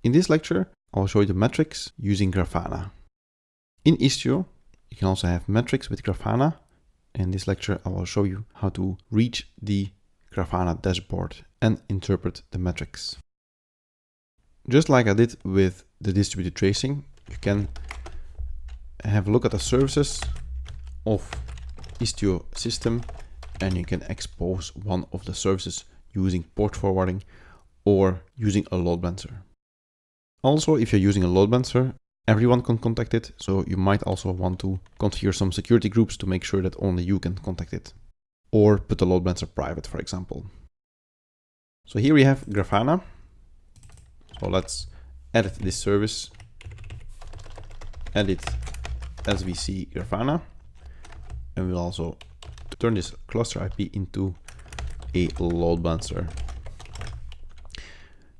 In this lecture, I'll show you the metrics using Grafana. In Istio, you can also have metrics with Grafana. In this lecture, I will show you how to reach the Grafana dashboard and interpret the metrics. Just like I did with the distributed tracing, you can have a look at the services of Istio system, and you can expose one of the services using port forwarding or using a load balancer. Also, if you're using a load balancer, everyone can contact it, so you might also want to configure some security groups to make sure that only you can contact it, or put the load balancer private, for example. So here we have Grafana. So let's edit this service, edit SVC Grafana, and we'll also turn this cluster IP into a load balancer.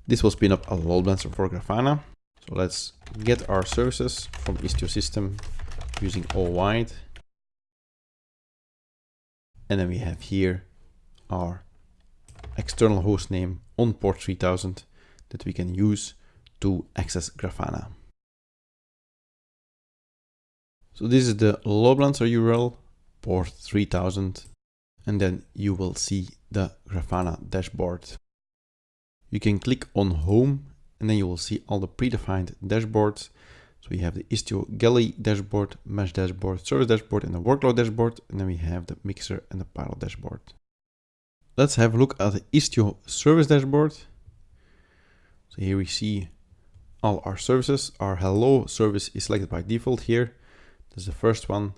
This will spin up a load balancer for Grafana. So let's get our services from Istio system using all wide. And then we have here our external host name on port 3000 that we can use to access Grafana. So this is the load balancer URL, port 3000, and then you will see the Grafana dashboard. You can click on home and then you will see all the predefined dashboards. So we have the Istio galley dashboard, mesh dashboard, service dashboard, and the workload dashboard. And then we have the mixer and the pilot dashboard. Let's have a look at the Istio service dashboard. So here we see all our services. Our hello service is selected by default here. This is the first one.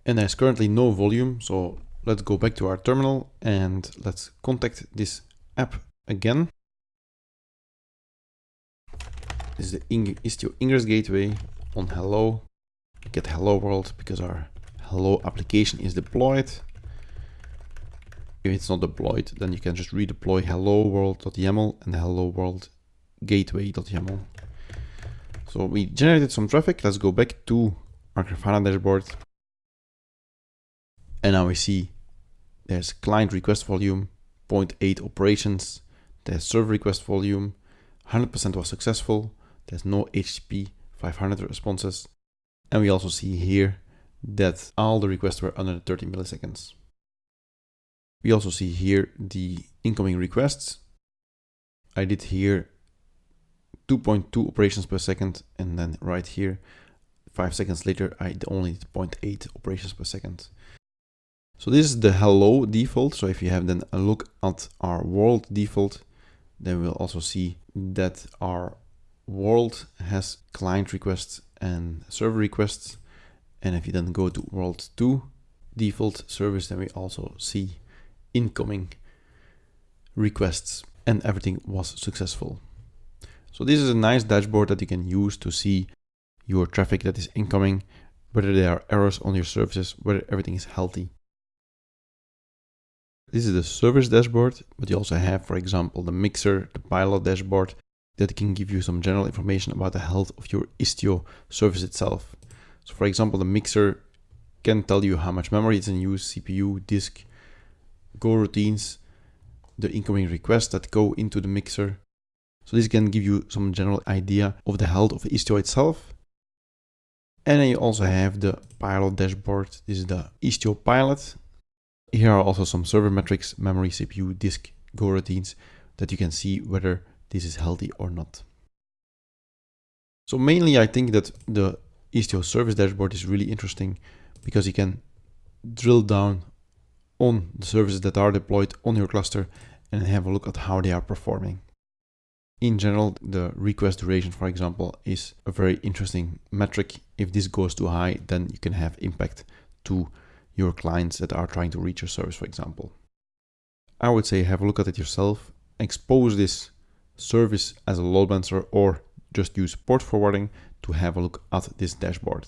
And there's currently no volume. So let's go back to our terminal and let's contact this app again. This is the Istio Ingress Gateway on hello. Get hello world because our hello application is deployed. If it's not deployed, then you can just redeploy hello world.yaml and hello world gateway.yaml. So we generated some traffic. Let's go back to our Grafana dashboard. And now we see there's client request volume, 0.8 operations. There's server request volume, 100% was successful. There's no HTTP 500 responses. And we also see here that all the requests were under 30 milliseconds. We also see here the incoming requests. I did here 2.2 operations per second. And then right here, 5 seconds later, I only did 0.8 operations per second. So this is the hello default. So if you have then a look at our world default, then we'll also see that our world has client requests and server requests. And if you then go to world 2 default service, then we also see incoming requests and everything was successful. So this is a nice dashboard that you can use to see your traffic that is incoming, whether there are errors on your services, whether everything is healthy. This is the service dashboard, but you also have, for example, the mixer, the pilot dashboard that can give you some general information about the health of your Istio service itself. So for example, the mixer can tell you how much memory is in use, CPU, disk, go routines, the incoming requests that go into the mixer. So this can give you some general idea of the health of Istio itself. And then you also have the pilot dashboard. This is the Istio pilot. Here are also some server metrics, memory, CPU, disk, go routines that you can see whether this is healthy or not. So mainly I think that the Istio service dashboard is really interesting because you can drill down on the services that are deployed on your cluster and have a look at how they are performing. In general, the request duration, for example, is a very interesting metric. If this goes too high, then you can have impact to your clients that are trying to reach your service, for example. I would say have a look at it yourself, expose this service as a load balancer or just use port forwarding to have a look at this dashboard.